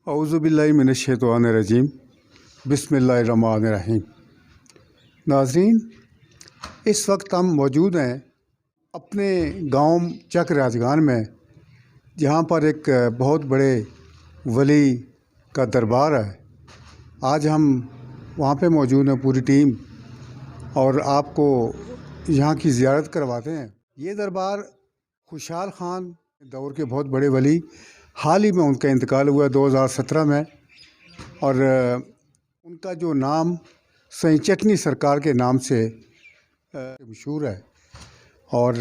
اعوذ باللہ من الشیطان الرجیم بسم اللہ الرحمن الرحیم۔ ناظرین، اس وقت ہم موجود ہیں اپنے گاؤں چک راجگان میں، جہاں پر ایک بہت بڑے ولی کا دربار ہے۔ آج ہم وہاں پہ موجود ہیں پوری ٹیم، اور آپ کو یہاں کی زیارت کرواتے ہیں۔ یہ دربار خوشحال خان دور کے بہت بڑے ولی، حال ہی میں ان کا انتقال ہوا 2017 میں، اور ان کا جو نام سائیں چٹنی سرکار کے نام سے مشہور ہے، اور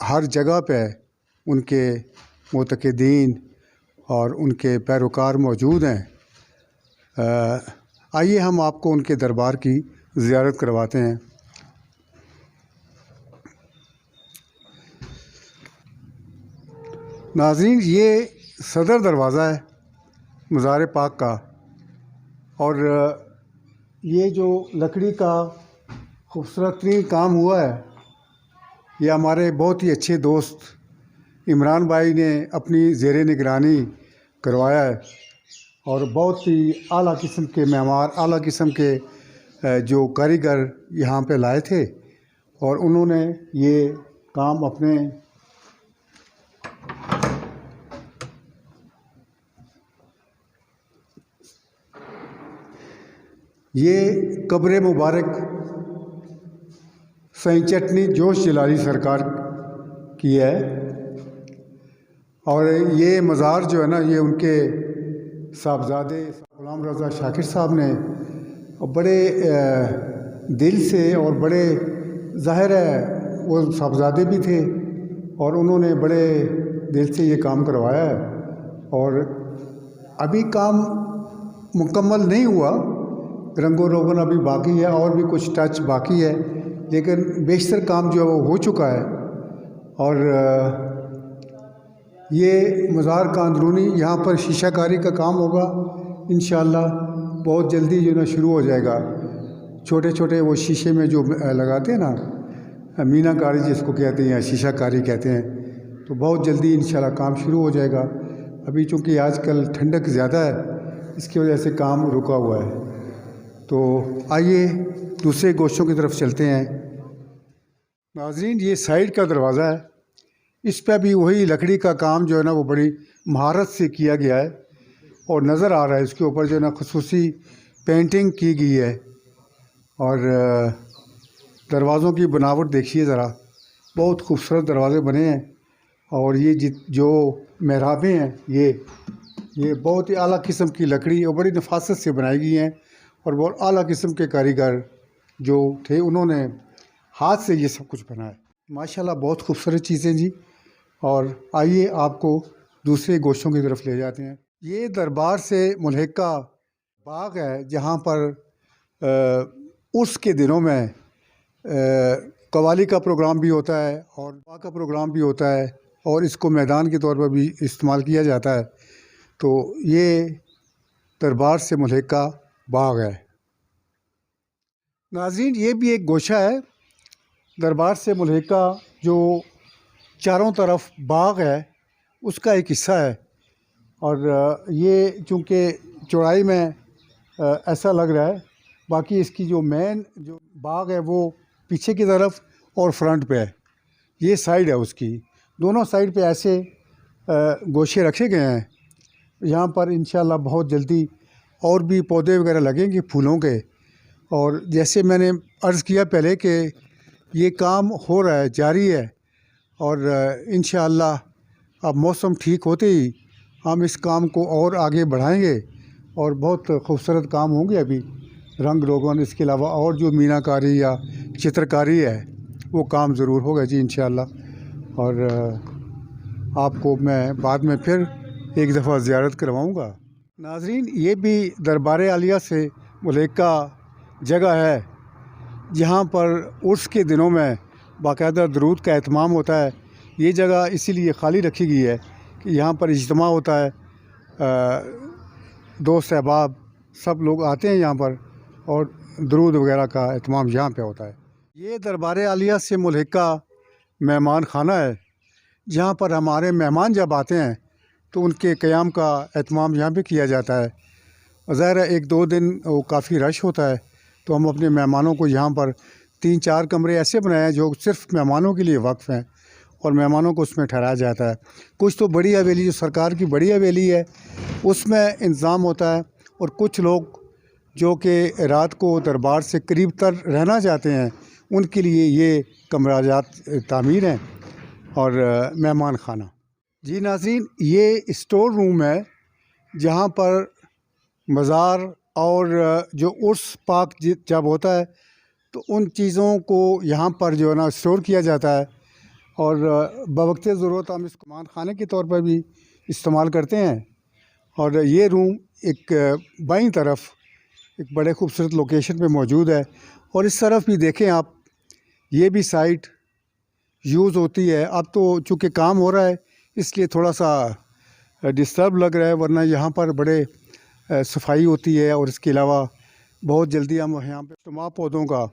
ہر جگہ پہ ان کے معتقدین اور ان کے پیروکار موجود ہیں۔ آئیے ہم آپ کو ان کے دربار کی زیارت کرواتے ہیں۔ ناظرین، یہ صدر دروازہ ہے مزار پاک کا، اور یہ جو لکڑی کا خوبصورت ترین کام ہوا ہے، یہ ہمارے بہت ہی اچھے دوست عمران بھائی نے اپنی زیر نگرانی کروایا ہے، اور بہت ہی اعلیٰ قسم کے معمار، اعلیٰ قسم کے جو کاریگر یہاں پہ لائے تھے، اور انہوں نے یہ کام اپنے یہ قبر مبارک سائیں چٹنی جوش جلالی سرکار کی ہے، اور یہ مزار جو ہے نا، یہ ان کے صاحبزادے غلام رضا شاکر صاحب نے بڑے دل سے، اور بڑے ظاہر ہے وہ صاحبزادے بھی تھے، اور انہوں نے بڑے دل سے یہ کام کروایا ہے۔ اور ابھی کام مکمل نہیں ہوا، رنگ و روغن ابھی باقی ہے، اور بھی کچھ ٹچ باقی ہے، لیکن بیشتر کام جو ہے وہ ہو چکا ہے۔ اور یہ مزار کا اندرونی، یہاں پر شیشہ کاری کا کام ہوگا انشاءاللہ، بہت جلدی جو ہے نا شروع ہو جائے گا۔ چھوٹے چھوٹے وہ شیشے میں جو لگاتے ہیں نا، مینا کاری جس کو کہتے ہیں یا شیشہ کاری کہتے ہیں، تو بہت جلدی انشاءاللہ کام شروع ہو جائے گا۔ ابھی چونکہ آج کل ٹھنڈک زیادہ ہے، اس کی وجہ سے کام رکا ہوا ہے۔ تو آئیے دوسرے گوشوں کی طرف چلتے ہیں۔ ناظرین، یہ سائڈ کا دروازہ ہے، اس پہ بھی وہی لکڑی کا کام جو ہے نا وہ بڑی مہارت سے کیا گیا ہے، اور نظر آ رہا ہے اس کے اوپر جو ہے نا خصوصی پینٹنگ کی گئی ہے۔ اور دروازوں کی بناوٹ دیکھیے ذرا، بہت خوبصورت دروازے بنے ہیں، اور یہ جو محرابیں ہیں یہ بہت ہی اعلیٰ قسم کی لکڑی اور بڑی نفاست سے بنائی گئی ہیں، اور بہت اعلیٰ قسم کے کاریگر جو تھے انہوں نے ہاتھ سے یہ سب کچھ بنایا ہے۔ ماشاءاللہ بہت خوبصورت چیزیں جی۔ اور آئیے آپ کو دوسرے گوشوں کی طرف لے جاتے ہیں۔ یہ دربار سے ملحقہ باغ ہے، جہاں پر عرس کے دنوں میں قوالی کا پروگرام بھی ہوتا ہے، اور دعا کا پروگرام بھی ہوتا ہے، اور اس کو میدان کے طور پر بھی استعمال کیا جاتا ہے۔ تو یہ دربار سے ملحقہ باغ ہے۔ ناظرین، یہ بھی ایک گوشہ ہے دربار سے ملحقہ، جو چاروں طرف باغ ہے اس کا ایک حصہ ہے، اور یہ چونکہ چوڑائی میں ایسا لگ رہا ہے، باقی اس کی جو مین جو باغ ہے وہ پیچھے کی طرف اور فرنٹ پہ ہے۔ یہ سائڈ ہے اس کی، دونوں سائڈ پہ ایسے گوشے رکھے گئے ہیں۔ یہاں پر انشاءاللہ بہت جلدی اور بھی پودے وغیرہ لگیں گے پھولوں کے، اور جیسے میں نے عرض کیا پہلے کہ یہ کام ہو رہا ہے، جاری ہے، اور انشاءاللہ اب موسم ٹھیک ہوتے ہی ہم اس کام کو اور آگے بڑھائیں گے، اور بہت خوبصورت کام ہوں گے۔ ابھی رنگ روغن، اس کے علاوہ اور جو مینا کاری یا چترکاری ہے وہ کام ضرور ہوگا جی انشاءاللہ۔ اور آپ کو میں بعد میں پھر ایک دفعہ زیارت کرواؤں گا۔ ناظرین، یہ بھی دربار عالیہ سے ملحقہ جگہ ہے، جہاں پر عرس کے دنوں میں باقاعدہ درود کا اہتمام ہوتا ہے۔ یہ جگہ اسی لیے خالی رکھی گئی ہے کہ یہاں پر اجتماع ہوتا ہے، دوست احباب سب لوگ آتے ہیں یہاں پر، اور درود وغیرہ کا اہتمام یہاں پہ ہوتا ہے۔ یہ دربار عالیہ سے ملحقہ مہمان خانہ ہے، جہاں پر ہمارے مہمان جب آتے ہیں تو ان کے قیام کا اہتمام یہاں پہ کیا جاتا ہے. ظاہر ہے 1-2 دن وہ کافی رش ہوتا ہے، تو ہم اپنے مہمانوں کو یہاں پر 3-4 کمرے ایسے بنائے ہیں جو صرف مہمانوں کے لیے وقف ہیں، اور مہمانوں کو اس میں ٹھہرایا جاتا ہے. کچھ تو بڑی حویلی جو سرکار کی بڑی حویلی ہے اس میں انتظام ہوتا ہے، اور کچھ لوگ جو کہ رات کو دربار سے قریب تر رہنا چاہتے ہیں ان کے لیے یہ کمرہ جات تعمیر ہیں اور مہمان خانہ. جی ناظرین، یہ اسٹور روم ہے جہاں پر مزار اور جو عرس پاک جب ہوتا ہے تو ان چیزوں کو یہاں پر جو ہے نا اسٹور کیا جاتا ہے، اور بوقت ضرورت ہم اس کو مہمان خانے کے طور پر بھی استعمال کرتے ہیں. اور یہ روم ایک بائیں طرف ایک بڑے خوبصورت لوکیشن پہ موجود ہے، اور اس طرف بھی دیکھیں آپ، یہ بھی سائٹ یوز ہوتی ہے. اب تو چونکہ کام ہو رہا ہے اس لیے تھوڑا سا ڈسٹرب لگ رہا ہے، ورنہ یہاں پر بڑے صفائی ہوتی ہے. اور اس کے علاوہ بہت جلدی ہم یہاں پہ اجتماع پودوں کا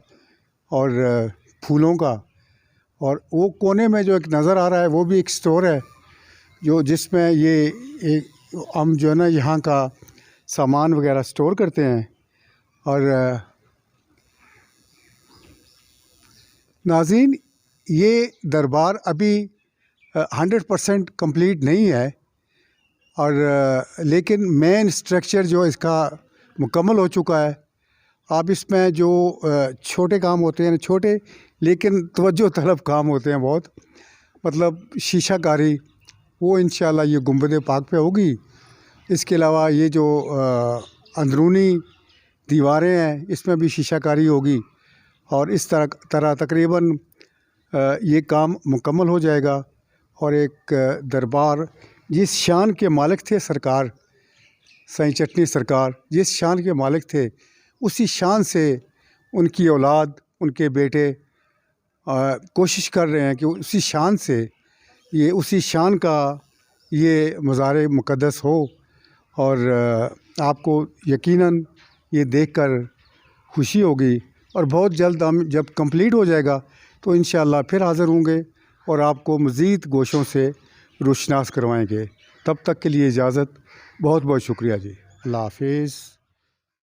اور پھولوں کا، اور وہ کونے میں جو ایک نظر آ رہا ہے وہ بھی ایک اسٹور ہے جس میں یہ ہم جو ہے نا یہاں کا سامان وغیرہ اسٹور کرتے ہیں. اور ناظرین، یہ دربار ابھی 100% کمپلیٹ نہیں ہے، اور لیکن مین اسٹرکچر جو اس کا مکمل ہو چکا ہے. آپ اس میں جو چھوٹے کام ہوتے ہیں، چھوٹے لیکن توجہ طلب کام ہوتے ہیں بہت، مطلب شیشہ کاری، وہ انشاءاللہ یہ گنبد پاک پہ ہوگی. اس کے علاوہ یہ جو اندرونی دیواریں ہیں اس میں بھی شیشہ کاری ہوگی، اور اس طرح تقریباً یہ کام مکمل ہو جائے گا. اور ایک دربار جس شان کے مالک تھے سرکار سائیں چٹنی سرکار، جس شان کے مالک تھے اسی شان سے ان کی اولاد، ان کے بیٹے کوشش کر رہے ہیں کہ اسی شان سے اسی شان کا یہ مزار مقدس ہو. اور آپ کو یقیناً یہ دیکھ کر خوشی ہوگی، اور بہت جلد ہم جب کمپلیٹ ہو جائے گا تو انشاءاللہ پھر حاضر ہوں گے اور آپ کو مزید گوشوں سے روشناس کروائیں گے. تب تک کے لیے اجازت. بہت بہت شکریہ جی. اللہ حافظ.